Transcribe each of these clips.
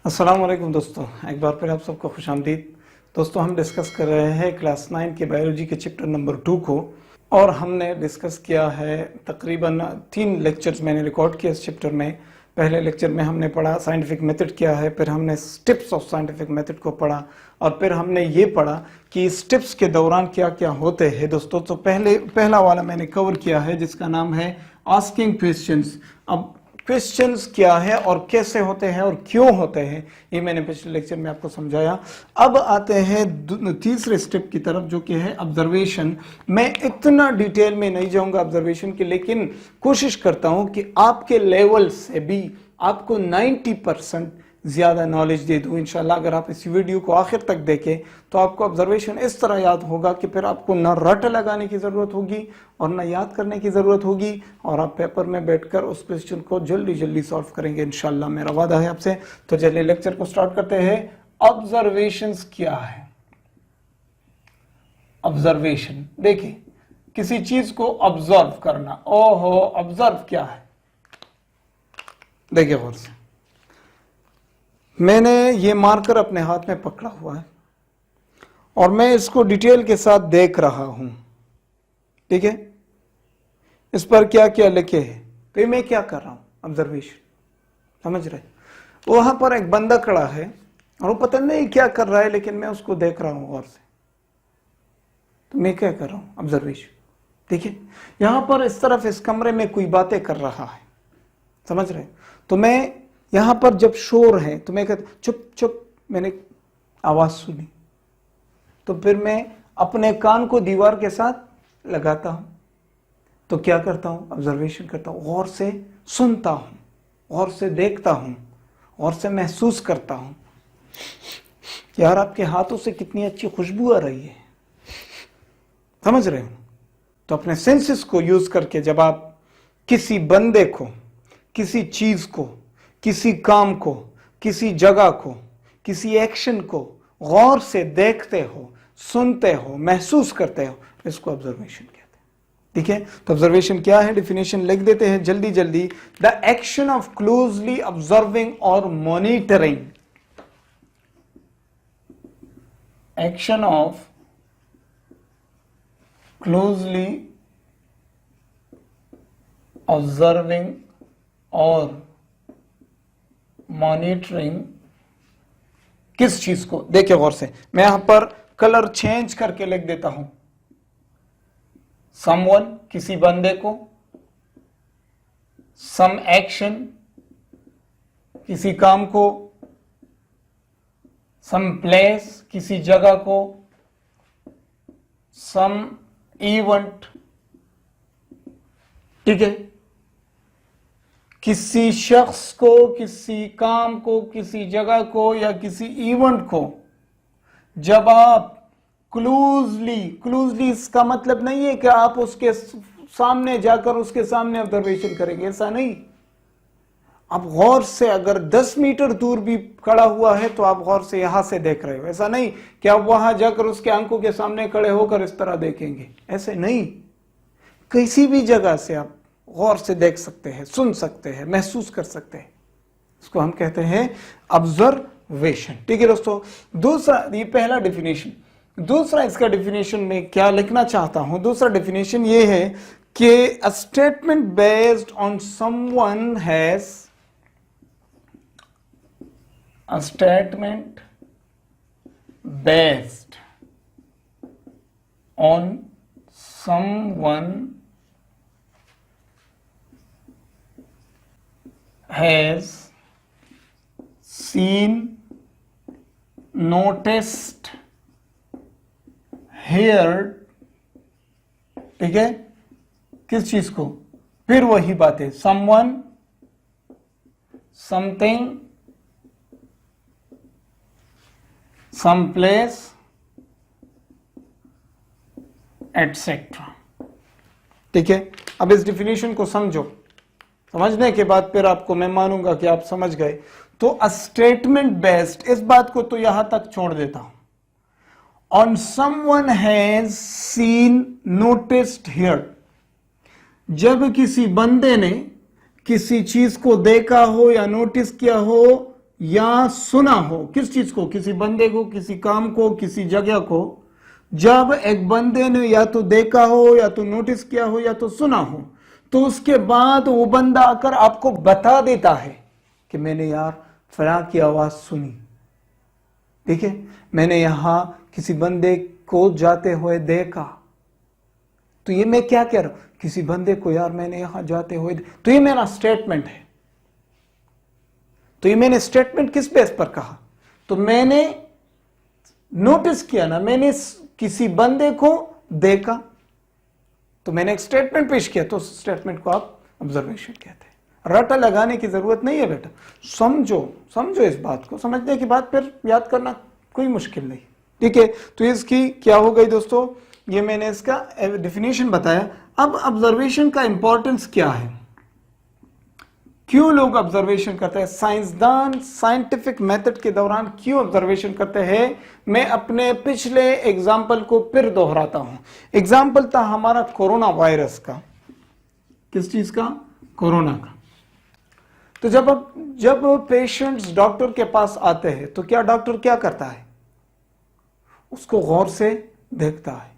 अस्सलाम वालेकुम दोस्तों, एक बार फिर आप सबको खुशामदीद। दोस्तों, हम डिस्कस कर रहे हैं क्लास 9 के बायोलॉजी के चैप्टर नंबर 2 को, और हमने डिस्कस किया है तकरीबन 3 लेक्चर्स मैंने रिकॉर्ड किया इस चैप्टर में। पहले लेक्चर में हमने पढ़ा साइंटिफिक मेथड क्या है, फिर हमने स्टेप्स ऑफ साइंटिफिक मेथड को पढ़ा, और फिर हमने ये पढ़ा कि स्टेप्स के दौरान क्या क्या होते हैं। दोस्तों, तो पहला वाला मैंने कवर किया है जिसका नाम है आस्किंग क्वेश्चंस। अब क्वेश्चंस क्या है और कैसे होते हैं और क्यों होते हैं, ये मैंने पिछले लेक्चर में आपको समझाया। अब आते हैं तीसरे स्टेप की तरफ, जो कि है ऑब्जर्वेशन। मैं इतना डिटेल में नहीं जाऊंगा ऑब्जर्वेशन के, लेकिन कोशिश करता हूं कि आपके लेवल से भी आपको 90% ज्यादा नॉलेज दे दूं इंशाल्लाह। अगर आप इस वीडियो को आखिर तक देखें तो आपको ऑब्जर्वेशन इस तरह याद होगा कि फिर आपको न रट लगाने की जरूरत होगी और न याद करने की जरूरत होगी, और आप पेपर में बैठकर उस क्वेश्चन को जल्दी जल्दी सॉल्व करेंगे इंशाल्लाह, मेरा वादा है आपसे। तो चलिए लेक्चर को स्टार्ट करते हैं। ऑब्जर्वेशंस क्या है? ऑब्जर्वेशन, देखिए, किसी चीज को ऑब्जर्व करना। ओहो, ऑब्जर्व क्या है? देखिए गौर से, मैंने ये मार्कर अपने हाथ में पकड़ा हुआ है और मैं इसको डिटेल के साथ देख रहा हूं, ठीक है। इस पर क्या क्या लिखे है, तो मैं क्या कर रहा हूं? ऑब्जर्वेशन, समझ रहे? वहां पर एक बंदा खड़ा है और वो पता नहीं क्या कर रहा है, लेकिन मैं उसको देख रहा हूं गौर से, तो मैं क्या कर रहा हूं? ऑब्जर्वेशन। देखिए, यहां पर इस तरफ इस कमरे में कोई बातें कर रहा है, समझ रहे? तो मैं यहां पर जब शोर है तो मैं कहता चुप चुप, मैंने आवाज सुनी, तो फिर मैं अपने कान को दीवार के साथ लगाता हूं, तो क्या करता हूं? ऑब्जर्वेशन करता हूं, गौर से सुनता हूं, गौर से देखता हूं, गौर से महसूस करता हूं। यार, आपके हाथों से कितनी अच्छी खुशबू आ रही है, समझ रहे हो? तो अपने सेंसेस को यूज करके जब आप किसी बंदे को, किसी चीज को, किसी काम को, किसी जगह को, किसी एक्शन को गौर से देखते हो, सुनते हो, महसूस करते हो, इसको ऑब्जर्वेशन कहते हैं, ठीक है। तो ऑब्जर्वेशन क्या है, डेफिनेशन लिख देते हैं जल्दी जल्दी। The action of closely observing और monitoring, action of closely observing और मॉनिटरिंग किस चीज को? देखिए गौर से, मैं यहां पर कलर चेंज करके लिख देता हूं। समवन, किसी बंदे को, सम एक्शन, किसी काम को, सम प्लेस, किसी जगह को, सम इवेंट, ठीक है। किसी शख्स को, किसी काम को, किसी जगह को या किसी इवेंट को जब आप क्लोजली, इसका मतलब नहीं है कि आप उसके सामने जाकर उसके सामने ऑब्जर्वेशन करेंगे, ऐसा नहीं। आप गौर से, अगर 10 मीटर दूर भी खड़ा हुआ है तो आप गौर से यहां से देख रहे हो, ऐसा नहीं कि आप वहां जाकर उसके आंखों के सामने खड़े होकर इस तरह देखेंगे, ऐसे नहीं। किसी भी जगह से आप गौर से देख सकते हैं, सुन सकते हैं, महसूस कर सकते हैं, इसको हम कहते हैं ऑब्जर्वेशन, ठीक है दोस्तों। दूसरा, ये पहला डेफिनेशन। दूसरा, इसका डेफिनेशन में क्या लिखना चाहता हूं, दूसरा डेफिनेशन ये है कि a statement based on someone has, a statement based on someone has seen, noticed, heard, ठीक है। किस चीज को? फिर वही बात है, someone, something, some place, etc, ठीक है। अब इस डिफिनेशन को समझो, समझने के बाद फिर आपको मैं मानूंगा कि आप समझ गए। तो अ स्टेटमेंट बेस्ड, इस बात को तो यहां तक छोड़ देता हूं। On someone has seen, noticed, heard, जब किसी बंदे ने किसी चीज को देखा हो या नोटिस किया हो या सुना हो, किस चीज को, किसी बंदे को, किसी काम को, किसी जगह को, जब एक बंदे ने या तो देखा हो या तो नोटिस किया हो या तो सुना हो, तो उसके बाद वो बंदा आकर आपको बता देता है कि मैंने यार फलां की आवाज सुनी, ठीक है, मैंने यहां किसी बंदे को जाते हुए देखा। तो ये मैं क्या कह रहा हूं, किसी बंदे को यार मैंने यहां जाते हुए, तो ये मेरा स्टेटमेंट है। तो ये मैंने स्टेटमेंट किस बेस पर कहा, तो मैंने नोटिस किया ना, मैंने किसी बंदे को देखा, तो मैंने एक स्टेटमेंट पेश किया, तो स्टेटमेंट को आप ऑब्जर्वेशन कहते हैं। रटा लगाने की जरूरत नहीं है बेटा, समझो इस बात को, समझने के बाद फिर याद करना कोई मुश्किल नहीं, ठीक है। तो इसकी क्या हो गई दोस्तों, ये मैंने इसका डेफिनेशन बताया। अब ऑब्जर्वेशन का इंपॉर्टेंस क्या है, क्यों लोग ऑब्जर्वेशन करते हैं, साइंसदान साइंटिफिक मेथड के दौरान क्यों ऑब्जर्वेशन करते हैं। मैं अपने पिछले एग्जाम्पल को फिर दोहराता हूं। एग्जाम्पल था हमारा कोरोना वायरस का, किस चीज का, कोरोना का। तो जब पेशेंट्स डॉक्टर के पास आते हैं तो क्या डॉक्टर क्या करता है, उसको गौर से देखता है,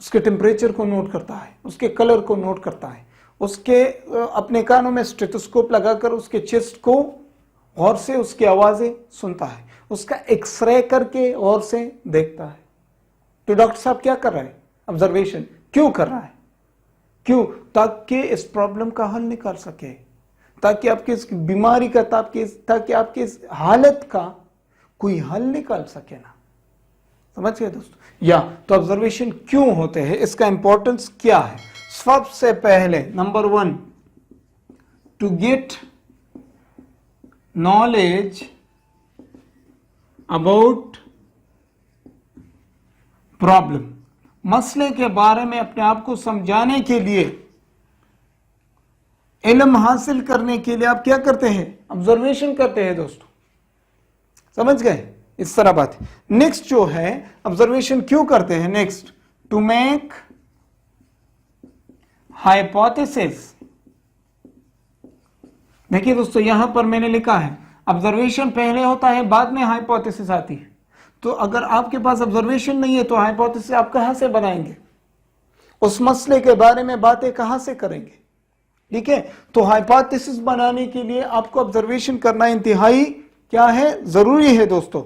उसके टेम्परेचर को नोट करता है, उसके कलर को नोट करता है, उसके अपने कानों में स्टेथोस्कोप लगाकर उसके चेस्ट को गौर से उसकी आवाजें सुनता है, उसका एक्सरे करके गौर से देखता है। तो डॉक्टर साहब क्या कर रहा है, ऑब्जर्वेशन क्यों कर रहा है, क्यों, ताकि इस प्रॉब्लम का हल निकाल सके, ताकि आपकी इस बीमारी का, ताकि आपकी इस हालत का कोई हल निकाल सके ना। समझ गए दोस्तों, या तो ऑब्जर्वेशन क्यों होते हैं, इसका इंपॉर्टेंस क्या है। सबसे पहले number 1, to get knowledge about problem, मसले के बारे में अपने आप को समझाने के लिए, इल्म हासिल करने के लिए आप क्या करते हैं, ऑब्जर्वेशन करते हैं दोस्तों। समझ गए, इस तरह बात है। नेक्स्ट जो है ऑब्जर्वेशन क्यों करते हैं, नेक्स्ट टू मेक हाइपोथेसिस। देखिए दोस्तों, यहां पर मैंने लिखा है ऑब्जर्वेशन पहले होता है, बाद में हाइपोथेसिस आती है। तो अगर आपके पास ऑब्जर्वेशन नहीं है तो हाइपोथेसिस आप कहां से बनाएंगे, उस मसले के बारे में बातें कहां से करेंगे, ठीक है। तो हाइपोथेसिस बनाने के लिए आपको ऑब्जर्वेशन करना इंतहाई क्या है, जरूरी है दोस्तों।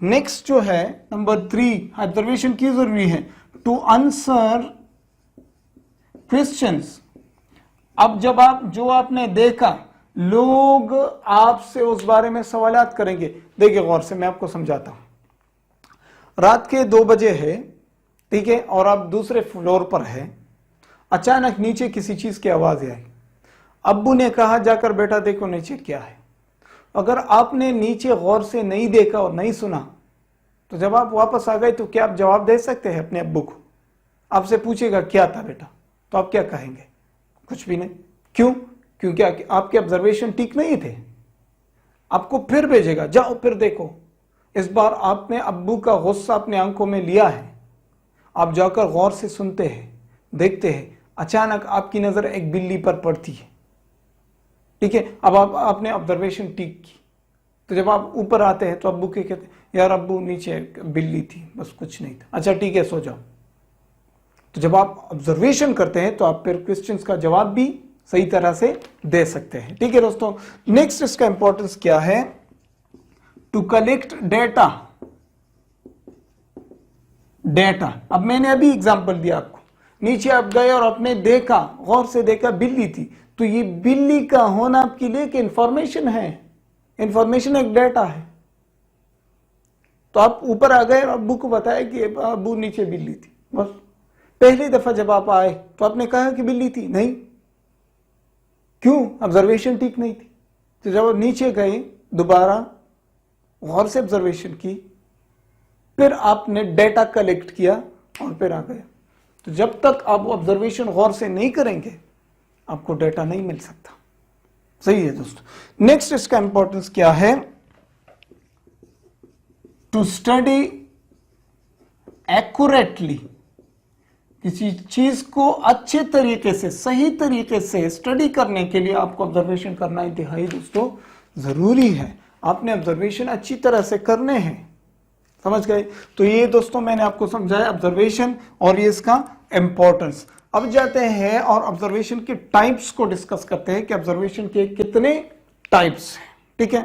नेक्स्ट जो है नंबर 3, ऑब्जर्वेशन क्यों जरूरी है, टू आंसर क्वेश्चंस। अब जब जो आपने देखा, लोग आपसे उस बारे में सवालात करेंगे। देखिए गौर से, मैं आपको समझाता हूं। रात के 2 बजे है, ठीक है, और आप दूसरे फ्लोर पर है, अचानक नीचे किसी चीज की आवाज आई। अब्बू ने कहा जाकर बेटा देखो नीचे क्या है। अगर आपने नीचे गौर से नहीं देखा और नहीं सुना, तो जब आप वापस आ गए तो क्या आप जवाब दे सकते हैं अपने अब्बू को। आपसे पूछेगा क्या था बेटा, तो आप क्या कहेंगे, कुछ भी नहीं। क्यों, क्योंकि आपके ऑब्जर्वेशन ठीक नहीं थे। आपको फिर भेजेगा, जाओ फिर देखो। इस बार आपने अब्बू का गुस्सा अपने आंखों में लिया है, आप जाकर गौर से सुनते हैं, देखते हैं, अचानक आपकी नजर एक बिल्ली पर पड़ती है, ठीक है। अब आपने ऑब्जर्वेशन ठीक की, तो जब आप ऊपर आते हैं तो अब्बू के कहते हैं यार अब्बू नीचे बिल्ली थी, बस कुछ नहीं था। अच्छा ठीक है, सो जाओ। तो जब आप ऑब्जर्वेशन करते हैं तो आप फिर क्वेश्चंस का जवाब भी सही तरह से दे सकते हैं, ठीक है दोस्तों। नेक्स्ट इसका इंपॉर्टेंस क्या है, टू कलेक्ट डेटा। अब मैंने अभी एग्जांपल दिया आपको, नीचे आप गए और आपने देखा, गौर से देखा, बिल्ली थी। तो ये बिल्ली का होना आपके लिए एक इंफॉर्मेशन है, इंफॉर्मेशन एक डेटा है। तो आप ऊपर आ गए और अब्बू को बताया कि अब्बू नीचे बिल्ली थी, बस। पहली दफा जब आप आए तो आपने कहा कि बिल्ली थी नहीं, क्यों, ऑब्जर्वेशन ठीक नहीं थी। तो जब आप नीचे गए, दोबारा गौर से ऑब्जर्वेशन की, फिर आपने डेटा कलेक्ट किया और फिर आ गए। तो जब तक आप ऑब्जर्वेशन गौर से नहीं करेंगे आपको डेटा नहीं मिल सकता, सही है दोस्तों। नेक्स्ट इसका इंपॉर्टेंस क्या है, टू स्टडी एक्यूरेटली। किसी चीज को अच्छे तरीके से, सही तरीके से स्टडी करने के लिए आपको ऑब्जर्वेशन करना इंतहाई दोस्तों जरूरी है। आपने ऑब्जर्वेशन अच्छी तरह से करने हैं, समझ गए। तो ये दोस्तों मैंने आपको समझाया ऑब्जर्वेशन और ये इसका इंपॉर्टेंस। अब जाते हैं और ऑब्जर्वेशन के टाइप्स को डिस्कस करते हैं कि ऑब्जर्वेशन के कितने टाइप्स हैं, ठीक है।